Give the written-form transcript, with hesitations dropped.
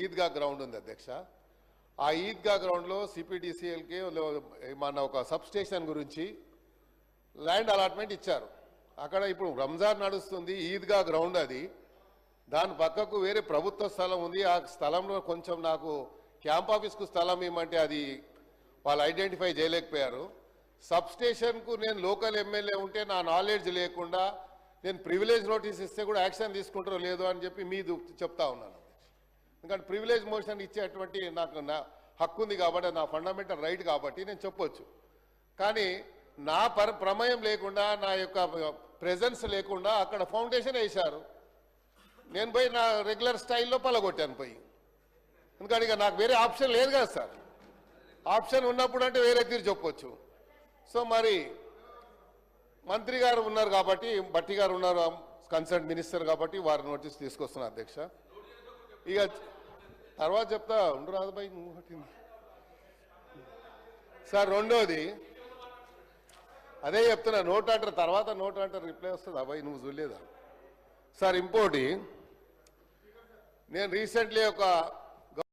Eidgah ground ఉంది అధ్యక్ష. ఆ ఈద్గా గ్రౌండ్లో సిపిడిసిఎల్కి మన ఒక సబ్ స్టేషన్ గురించి ల్యాండ్ అలాట్మెంట్ ఇచ్చారు. అక్కడ ఇప్పుడు రంజాన్ నడుస్తుంది, ఈద్గా గ్రౌండ్ అది. దాని పక్కకు వేరే ప్రభుత్వ స్థలం ఉంది. ఆ స్థలంలో కొంచెం నాకు క్యాంప్ ఆఫీస్కు స్థలం ఇవ్వమంటే అది వాళ్ళు ఐడెంటిఫై చేయలేకపోయారు. సబ్ స్టేషన్కు నేను లోకల్ ఎమ్మెల్యే ఉంటే నా నాలెడ్జ్ లేకుండా నేను ప్రివిలేజ్ నోటీస్ ఇస్తే కూడా యాక్షన్ తీసుకుంటారో లేదో అని చెప్పి మీది చెప్తా ఉన్నాను. ఎందుకంటే ప్రివిలేజ్ మోషన్ ఇచ్చేటువంటి నాకు నా హక్కు ఉంది కాబట్టి, నా ఫండమెంటల్ రైట్ కాబట్టి నేను చెప్పొచ్చు. కానీ నా ప్రమేయం లేకుండా, నా యొక్క ప్రెజెన్స్ లేకుండా అక్కడ ఫౌండేషన్ వేశారు. నేను పోయి నా రెగ్యులర్ స్టైల్లో పలగొట్టాను పోయి. ఎందుకంటే ఇక నాకు వేరే ఆప్షన్ లేదు కదా సార్. ఆప్షన్ ఉన్నప్పుడు అంటే వేరే తీరు చెప్పొచ్చు. సో మరి మంత్రి గారు ఉన్నారు కాబట్టి, భట్టి గారు ఉన్నారు కన్సర్న్ మినిస్టర్ కాబట్టి వారి నోటీస్ తీసుకొస్తున్నా అధ్యక్ష. ఇక తర్వాత చెప్తా ఉండు రాజుబాయి నువ్వు సార్. రెండోది అదే చెప్తున్నా, నోట్ అంటారు తర్వాత నోట్ అంటారు రిప్లై వస్తుంది. అబ్బాయి నువ్వు చూడలేదా సార్? ఇంకోటి, నేను రీసెంట్లీ ఒక